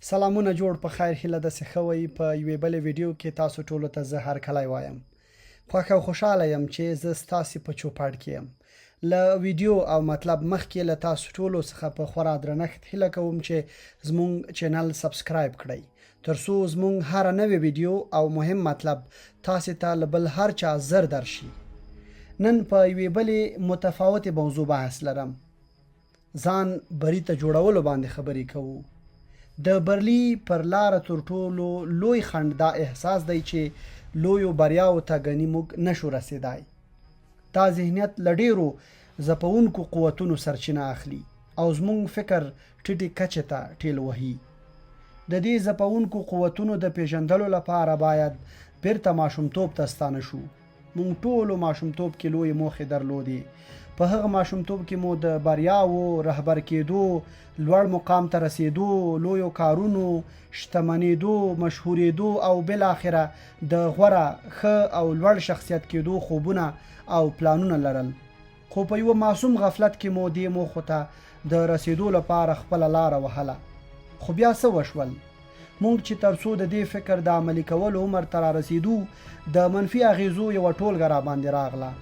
سلامونه جوړ په خیر هیله د سخوي په یوې بلې ویډیو کې تاسو ټولو ته زه هر کله وایم خوښ او خوشاله یم چې زه ستاسو په چوپړ کې یم له ویډیو او مطلب مخکې له تاسو ټولو څخه په خورا درنښت هیله کوم چې زموږ چینل سبسکرایب کړئ ترڅو زموږ هر نوې ویډیو او مهم مطلب تاسو ته له بل هر چا زر درشي نن په یوې بلې متفاوتې موضوع بحث لرم ځان بری ته جوړولو باندې خبرې کوو د برلی پر لار تر ټولو لوی خند دا احساس دی چې لویو بریاو ته غنی موږ نشو رسیدای دا ذهنیت لډیرو زپونکو قوتونو سرچینه اخلي او زموږ فکر ټیټی کچه ته ټیل وهي د دې زپونکو قوتونو د پیژندلو لپاره باید بیرته ماشومتوب ته ستانه شو موږ ټول ماشومتوب کې لوی موخې درلودې په هغه ماشومتوب کې مو د بریاو رهبر کېدو لوړ مقام ته رسیدو لویو کارونو شتمنېدو مشهورېدو او بل اخره د غوره ښه او لوړ شخصیت کېدو خوبونه او پلانونه لرل خو په یو معصوم غفلت کې مو دې موخو ته د رسیدو لپاره خپل لار وهله خو بیا څه وشول مونږ چې ترڅو د دې فکر د عملي کولو عمر ته رسیدو د منفي اغیزو یو ټولګه را باندې راغله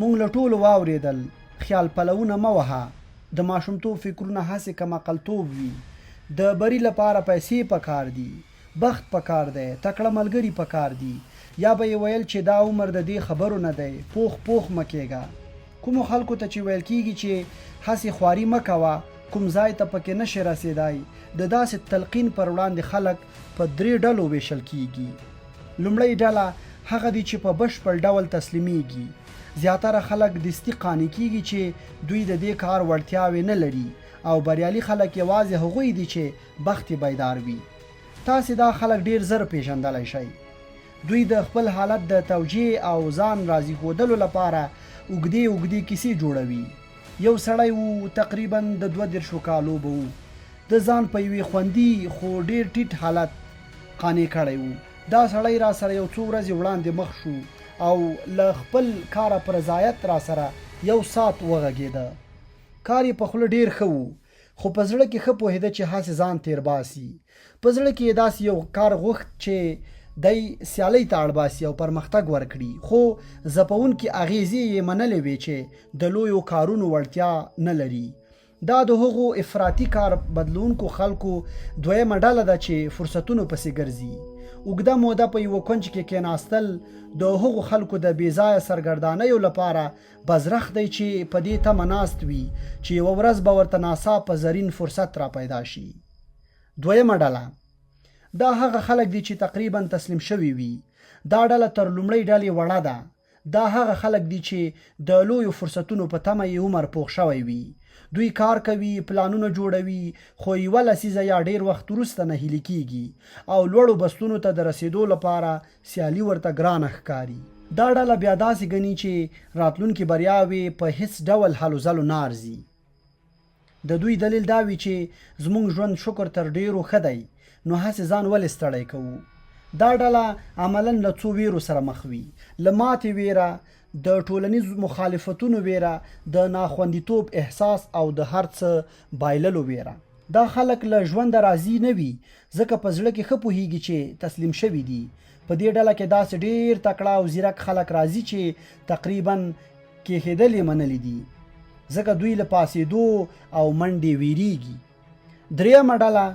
مونږ له ټولو واورېدل خیال پلونه مه وهه د ماشومتوب فکرونه هسې کمعقلتوب وي د بری لپاره پیسې پکار دي بخت پکار دی تکړه ملګري پکار دي یا به یې ویل چې دا عمر د دې خبرو نه دی پوخ مه کېږه کومو خلکو ته چې ویل کېږي چې هسې خواري مه کوه کوم ځای ته پکې نشي رسېدای د داسې تلقین پر وړاندې خلک په 3 ډلو ویشل کېږي لومړی ډله هغه دي چې په بشپړ ډول تسلیمیږي زیاتره خلک دستی قانع کیږي چې دوی د دې کار وړتیاوې نه لري او بریالي خلک یوازې هغوی دي چې بخت بیدار وي تاسو دا خلک ډیر زر پیژندلای شئ دوی د خپل حالت د توجیه او ځان راضي کولو لپاره اوږدې کیسې جوړوي یو سړی وو تقریبا د 22 کالو وو د ځان په یوې خوندي خو ډیر ټیټ حالت قانع کړی وو دا سړی را سره یو څو ورځې وړاندې مخ شو او له خپل کار پر ضایعت را سره یو سات وغږېده کار یې په خوله ډیر ښه وو خو په زړه کې ښه پوهېده چې هسې ځان تیر باسي په زړه کې یې داسې یو کار غوښت چې دی سیالۍ ته اړ باسي او پرمختګ ورکړي خو ځپونکي اغیزې یې منلې وې چې د لویو کارونو وړتیا نه لري دا د هغو افراطي کار بدلونکو خلکو دویمه ډله ده چې فرصتونو پسې ګرځي اوږده موده په یو کونج کې کېناستل د هغو خلکو د بېځایه سرګردانیو لپاره بزرخ دی چې په دې تمه ناست وي چې یوه ورځ به ورته ناڅاپه زرین فرصت را پیدا شي دویمه ډله دا هغه خلک دي چې تقریبا تسلیم شوي وي دا ډله تر لومړۍ ډلې وړه ده دا هغه خلک دي چې د لویو فرصتونو په تمه یې عمر پوخ شوی وي دوی کار کوي پلانونه جوړوي خو یوه لسیزه یا ډیر وخت وروسته نهیلي کیږي او لوړو بستونو ته د رسیدو لپاره سیالي ورته ګرانه ښکاري دا ډله بیا داسې ګڼي چې راتلونکي بریاوې په هیڅ ډول هلو ځلو نه ارزي د دوی دلیل دا وي چې زموږ ژوند شکر تر ډیرو ښه دی نو هسې ځان ولې ستړی کوو دا ډله عملا له څو ویرو سره مخ وي له ماتې ویره د ټولنیز مخالفتونو ویره د ناخوندیتوب احساس او د هر څه بایللو ویره دا خلک له ژوند راضي نه وي ځکه په زړه کې ښه پوهیږي چې تسلیم شوي دي په دې ډله کې داسې ډیر تکړه او ځیرک خلک راځي چې تقریبا کېښېدل یې منلي دي ځکه دوی له پاسېدو او منډې ویریږي درېیمه ډله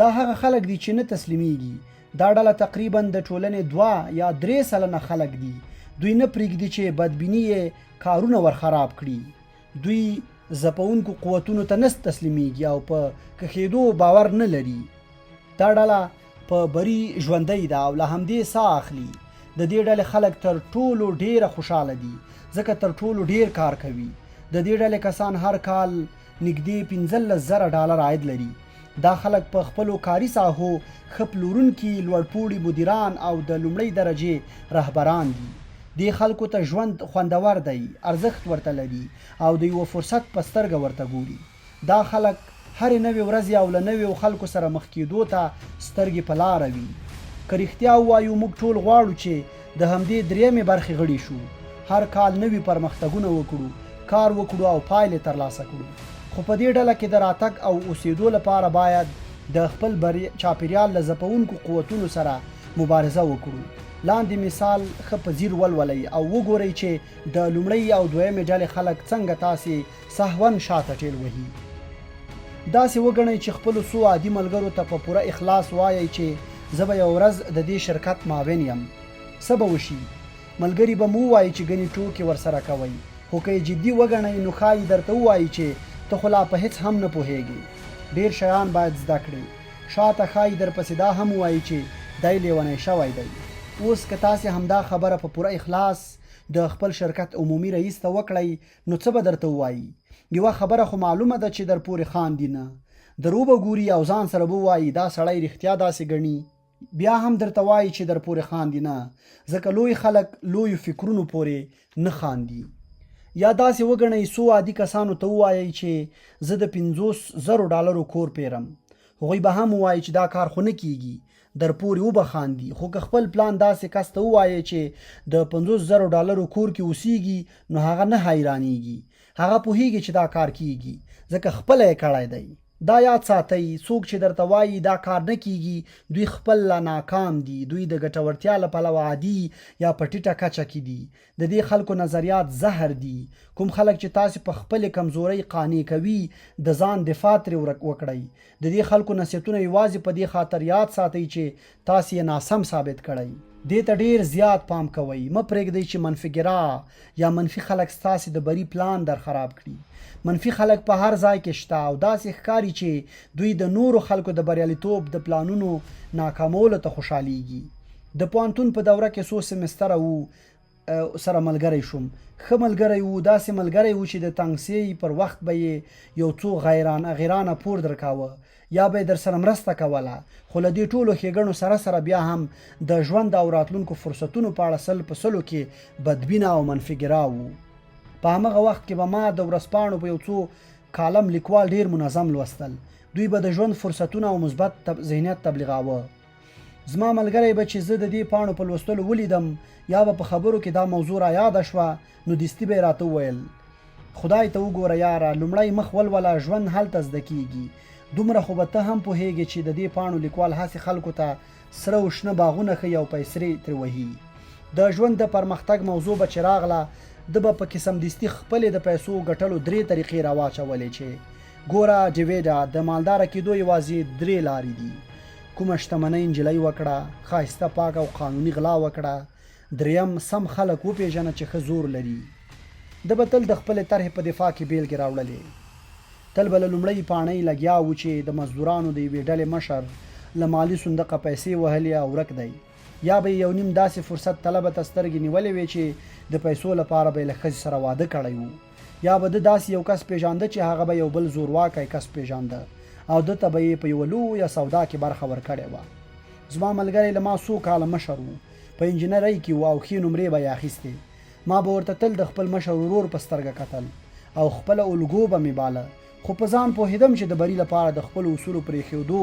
دا هغه خلک دي چې نه تسلیمیږي دا ډله تقریبا د ټولنې 2 یا 3 سلنه خلک دي دوی نه پرېږدي چې بدبیني یې کارونه ورخراب کړي دوی ځپونکو قوتونو ته نه تسلیمیږي او په کښېدو باور نه لري دا ډله په بري ژوندۍ ده او له همدې ساه اخلي د دې ډلې خلک تر ټولو ډیره خوشحاله دي ځکه تر ټولو ډیر کار کوي د دې ډلې کسان هر کال نږدې $15,000 عاید لري دا خلک په خپلو کاري ساحو ښه پلورونکي لوړپوړي مدیران او د لومړۍ درجې رهبران دي دې خلکو ته ژوند خوندور دی ارزښت ورته لري او د یو فرصت په سترګه ورته ګوري دا خلک هر نوې ورځ او له نوې خلکو سره مخ کېدو ته سترګې په لاره وي که رښتیا ووایو موږ ټول غواړو چې د همدې درېیمې برخې غړي شو، هر کال نوي پرمختګونه وکړو، کار وکړو او پایلې ترلاسه کړو. خو په دې ډله کې د راتګ او اوسېدو لپاره باید د خپل چاپېریال له ځپونکو قوتونو سره مبارزه وکړو. لاندې مثال ښه په ځیر ولولئ او وګورئ چې د لومړۍ او دویمې ډلې خلک څنګه تاسې سهون شاته ټیل وهي. داسې وګڼئ چې خپلو څو عادي ملګرو ته په پوره اخلاص وایئ چې زه به یو ورځ د دې شرکت معاون یم. څه به وشي؟ ملګري به مو ووایي چې ګنې ټوکې ورسره کوئ، خو که یې جدي وګڼئ نو ښایي درته ووایي چې ته خو لا په هېڅ هم نه پوهېږې. ډېر شیان باید زده کړې. شاته ښایي درپسې دا هم ووایي چې دی لیونی شوی دی. اوس که تاسې همدا خبره په پوره اخلاص د خپل شرکت عمومي رئیس ته وکړئ نو څه به درته ووایي؟ یوه خبره خو معلومه ده چې در پورې خاندي نه، درو به ګوري او ځان سره به ووایي دا سړی رښتیا داسې ګڼي. بیا هم درته وایي چې در پورې خاندي نه، ځکه لوی خلک لویو فکرونو پورې نه خاندي. یا داسې وګڼئ څو عادي کسانو ته ووایئ چې زه د $50,000 کور پیرم، هغوی به هم ووایي چې دا کار خو نه کیږي، در پورې وبه خاندي. خو که خپل پلان داسې کس ته ووایئ چې د $50,000 کور کې اوسیږي نو هغه نه حیرانیږي، هغه پوهیږي چې دا کار کیږي ځکه خپله یې کړی دی. دا یاد ساتئ، څوک چې درته وایي دا کار نه کیږي دوی خپل ناکام دي، دوی د ګټورتیا له پلوه عادي یا په ټیټه کچه کې دي. د دې خلکو نظریات زهر دي. کوم خلک چې تاسې په خپلې کمزورۍ قانع کوي د ځان دفاع ترې وکړئ. د دې خلکو نصیحتونه یوازې په دې خاطر یاد ساتئ چې تاسې یې ناسم ثابت کړئ. دې ته ډیر زیات پام کوئ. مه پرېږدئ چې منفګرا یا منفي خلک ستاسې د بری پلان در خراب کړي. منفي خلک په هر ځای کې شته او داسې ښکاري چې دوی د نورو خلکو د بریالیتوب د پلانونو ناکامولو ته خوشحالیږي. د پوهنتون په دوره کې څو سمستره وو سره ملګری شوم. ښه ملګری وو، داسې ملګری وو چې د تنګسۍ پر وخت به یې یو څو غیرانه پور درکاوه یا به یې در سره مرسته کوله. خو له دې ټولو ښېګڼو سره بیا هم د ژوند او راتلونکو فرصتونو په اړه 100% کې بدبینه او منفګرا وو. په همغه وخت کې به ما د ورځپاڼو په یو څو کالم لیکوال ډیر منظم لوستل. دوی به د ژوند فرصتونه او مثبت ذهنیت تبلیغاوه. زما ملګری به چې زه د دې پاڼو په لوستلو ولیدم یا به په خبرو کې دا موضوع را یاده شوه نو دستي به یې راته وویل خدای ته وګوره یاره، لومړی مخ ولوله، ژوند هلته زده کیږي. دومره خو به ته هم پوهیږي چې د دې پاڼو لیکوال هسې خلکو ته سره او شنه باغونه ښیي او پیسې ترې وهي. د ژوند د پرمختګ موضوع به چې راغله د به پکې سمدستي خپلې د پیسو ګټلو 3 طریقې راواچولې چې ګوره جویده، د مالداره کېدو یوازې 3 لارې دي. کومه شتمنۍ نجلۍ وکړه، ښایسته پاک او قانوني غلا وکړه، 3م سم خلک وپېژنه چې ښه زور لري. د به تل د خپلې طرحې په دفاع کې بیلګې راوړلې. تل به له لومړۍ پاڼۍ لګیا و چې د مزدورانو د یوې ډلې مشر له مالي صندوقه پیسې وهلې او ورک دی، یا به یو نیم داسې فرصت طلبه ته سترګې نیولې وې چې د پیسو لپاره به یې له ښځې سره واده کړی و، یا به د داسې یو کس پیژانده چې هغه به یو بل زورواکی کس پیژانده او دته به یې په یوه لویه سودا کې برخه ورکړې وه. زما ملګری له ما 100 کاله مشر و، په انجینرۍ کې و او ښې نمرې به یې اخیستې. ما به ورته تل د خپل مشر ورور په سترګه کتل او خپله الګو به مې باله، خو په ځان پوهېدم چې د بري لپاره د خپلو اصولو پرېښودو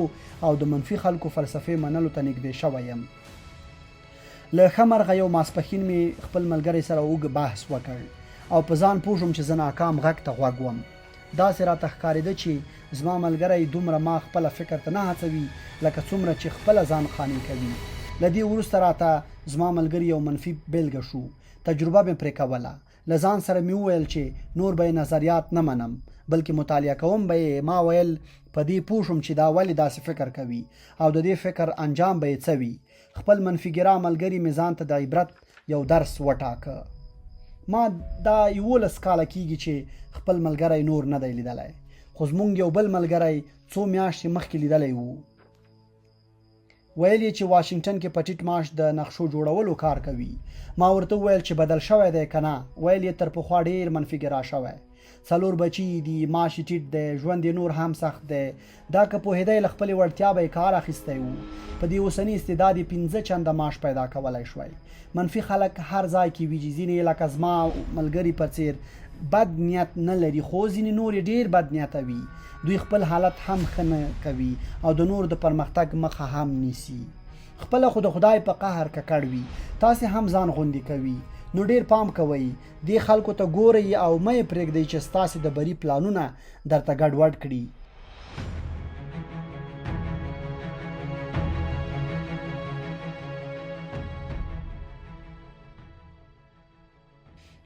او د منفي خلکو فلسفې منلو ته نږدې شوی یم. له ښه مرغه یو ماسپښین مې خپل ملګری سره اوږد بحث وکړ او په ځان پوه شوم چې زه ناکام غږ ته غوږ وم. داسې راته ښکارېده چې زما ملګری دومره ما خپله فکر ته نه هڅوي لکه څومره چې خپله ځان خاني کوي. له دې وروسته راته زما ملګري یو منفي بیلګه شو. تجربه مې پرې کوله. له ځان سره مې وویل چې نور به نظریات نه منم بلکې مطالعه کوم به یې. ما ویل په دې پوه شوم چې دا ولې داسې فکر کوي او د دې فکر انجام به یې څه وي. خپل منفګرا ملګري مې ځان ته د عبرت یو درس وټاکه. ما دا 11 کاله کېږي چې خپل ملګری نور نه دی لیدلی، خو زمونږ یو بل ملګری 2 میاشتې مخکې لیدلی و. ویل یې چې واشنګټن کې په ټیټ معاش د نقشو جوړولو کار کوي. ما ورته وویل چې بدل شوی دی که نه؟ ویل یې تر پخوا ډېر منفګرا شوی، 4 بچي دي، معاش یې ټیټ دی، ژوند یې نور هم سخت دی. دا که پوهېدی له خپلې وړتیا به یې کار اخیستی و. په دې اوسني استعداد یې 5 چنده معاش پیدا کولی شوی. منفي خلک هر ځای کې وي، ځینې لکه زما ملګري په څېر بد نیت نه لري، خو ځینې نور یې ډېر بد نیته وي. دوی خپل حالت هم ښه نه کوي او د نور د پرمختګ مخه هم نیسي. خپله خو د خدای په قهر ککړ وي، تاسې هم ځان غوندې کوي. نو ډیر پام کوئ، دې خلکو ته ګورئ او مه یې پرېږدئ چې ستاسې د بري پلانونه درته ګډوډ کړي.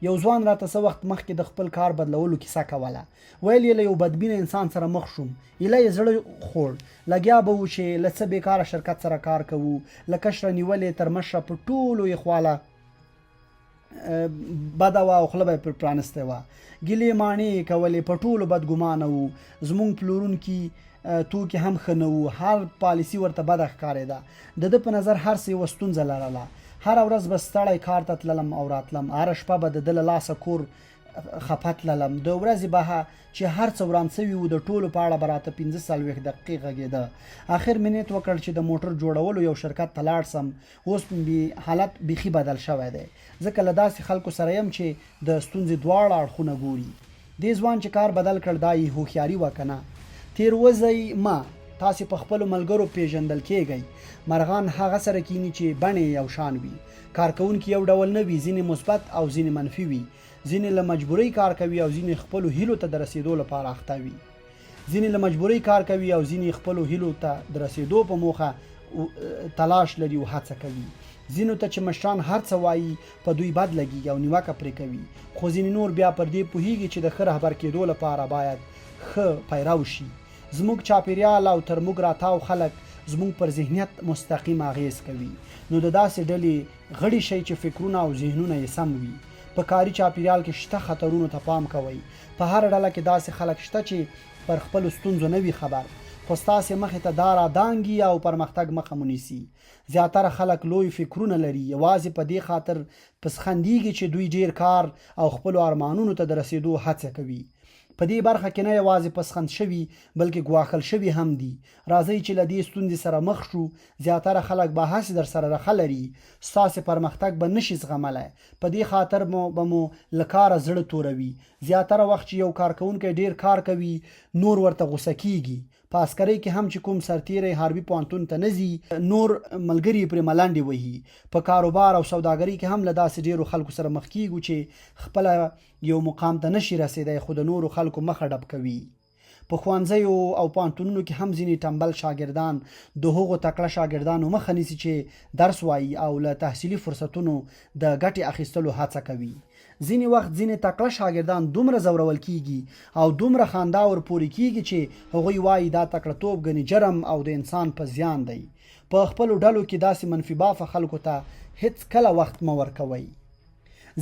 یو ځوان راته څه وخت مخکې د خپل کار بدلولو کیسه کوله. ویل یې له یو بدبینه انسان سره مخ شوم، ایله یې زړه خوړ، لګیا به و چې له څه بېکاره شرکت سره کار کوو، له کشره نیولې تر مشره په ټولو یې خواله بده وه او خوله به یې پر پرانستې وه. ګیلې ماڼې یې کولې، په ټولو بدګمانه وو، زموږ پلورونکي توکي هم ښه نه وو، هر پالیسي ورته بده ښکارېده. د ده په نظر هر څه یوه ستونزه لرله. هره ورځ به ستړی کار ته تللم او راتلم، هره شپه به د ده له لاسه کور خفه تللم. د ورځې به چې هر څه وران سوي وو د ټولو په اړه به راته 45 دقیقې غږېده. آخر مې نیت وکړ چې د موټر جوړولو یو شرکت ته لاړ سم. اوس حالت بیخي بدل شوی دی، ځکه له داسې خلکو سره یم چې د ستونزې دواړه اړخونه ګوري. دې ځوان چې کار بدل کړ دا یې هوښیاري وه که نه. تېروځئ مه، تاسې په خپلو ملګرو پیژندل کېږئ. مرغان هغه سره کینی چې بڼې یو شان وي. کارکوونکي یو ډول نه وي، ځینې مثبت او ځینې منفي وي. ځینې له مجبورۍ کار کوي او ځینې خپلو هیلو ته د رسیدو لپاره اخته وي. ځینې له مجبورۍ کار کوي او ځینې خپلو هیلو ته د رسیدو په موخه تلاش لري او هڅه کوي. ځینو ته چې مشران هر څه وایي په دوی بد لګي او نیوکه پرې کوي، خو ځینې نور بیا پر دې پوهیږي چې د ښه رهبر کېدو لپاره باید ښه پیرو شي. زموږ چاپیریال او تر موږ راتاو خلک زموږ پر ذهنیت مستقیم اغیز کوي. نو د داسې ډلې غړي شئ چې فکرونه او ذهنونه یې سم وي. په کاري چاپیریال کې شته خطرونو ته پام کوئ. په هر ډله کې داسې خلک شته چې پر خپلو ستونزو نه وي خبر، خو ستاسې مخې ته دا رادانګي او پرمختګ مخه مو نیسي. زیاتره خلک لوی فکرونه لري، یوازې په دې خاطر پسخندیږي چې دوی ډیر کار او خپلو ارمانونو ته د رسیدو هڅه کوي. په دې برخه کې نه یوازې پسخند شوي بلکې ګواښل شوي هم دي. راځئ چې له دې ستونزې سره مخ شو. زیاتره خلک به هسې در سره رخه لري، ستاسې پرمختګ به نشي زغملی. په دې خاطر به مو له کاره زړه توروي. زیاتره وخت چې یو کارکوونکی ډیر کار کوي نور ورته غوسه کیږي. په عسکرۍ کې هم چې کوم سرتیری حربي پوهنتون ته نه ځي نور ملګري پرې ملنډې وهي. په کاروبار او سوداګرۍ کې هم له داسې ډیرو خلکو سره مخ کیږو چې خپله یو مقام ته نشي رسیدی خو د نورو خلکو مخه ډب کوي. په ښوونځیو او پوهنتونونو کې هم ځینې ټمبل شاګردان د هغو تکړه شاګردانو مخه نیسي چې درس وایي او له تحصیلي فرصتونو د ګټې اخیستلو هڅه کوي. ځینې وخت ځینې تکړه شاګردان دومره ځورول کیږي او دومره خندا ورپورې کیږي چې هغوی وایي دا تکړهتوب ګنې جرم او د انسان په زیان دی. په خپلو ډلو کې داسې منفي بافه خلکو ته هیڅ کله وخت مه ورکوئ.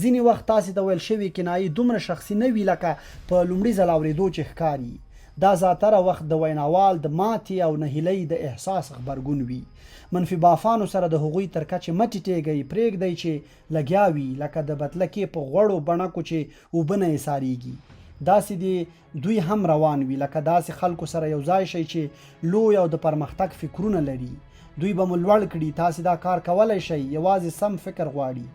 ځینې وخت تاسې ته ویل شوي کنایې دومره شخصي نه وي لکه په لومړي ځل اورېدو چې ښکاري. دا زیاتره وخت د ویناوال د ماتې او نهیلۍ د احساس غبرګون وي. منفي بافانو سره د هغوی تر کچې مه ټیټېږئ، پرېږدئ چې لګیا وي لکه د بتلکې په غوړو بڼکو چې اوبه نه یې ساریږي. داسې دي دوی هم روان وي. لکه داسې خلکو سره یو ځای شئ چې لوی او د پرمختګ فکرونه لري. دوی به مو لوړ کړي. تاسې دا کار کولی شئ، یوازې سم فکر غواړي.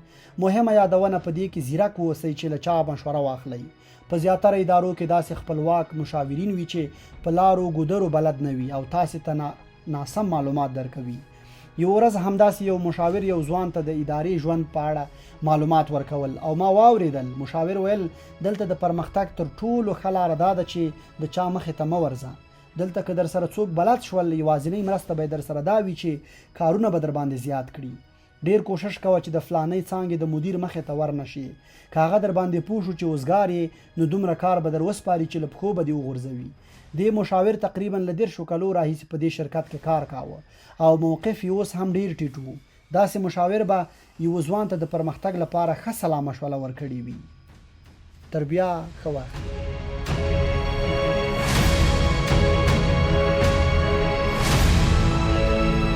مهمه یادونه په دې کې ځیرک اوسئ چې له چا مشوره واخلئ. په زیاتره ادارو کې داسې خپلواک مشاورین وي چې په لارو ګودرو بلد نه وي او تاسې ته ناسم معلومات درکوي. یو ورځ همداسې یو مشاور یو ځوان ته د ادارې ژوند په اړه معلومات ورکول او ما واورېدل. مشاور ویل دلته د پرمختګ تر ټولو ښه لاره دا ده چې د چا مخې ته مه ورځه. دلته که در سره څوک بلد شول یوازینۍ مرسته به در سره دا وي چې کارونه به در باندې زیات کړي. ډیر کوشش کوه چې د فلانۍ څانګې د مدیر مخې ته ورنشي. که هغه در باندې پوه شو چې اوزګار یې نو دومره کار به در وسپاري چې له پښو به دې وغورځوي. دې مشاور تقریبا له 10 کالو راهیسې په دې شرکت کې کار کاوه او موقف یې اوس هم ډیر ټیټ و. داسې مشاور به یو ځوان ته د پرمختګ لپاره ښه سلا مشوره ورکړې وي. تر بیا ښه وخت.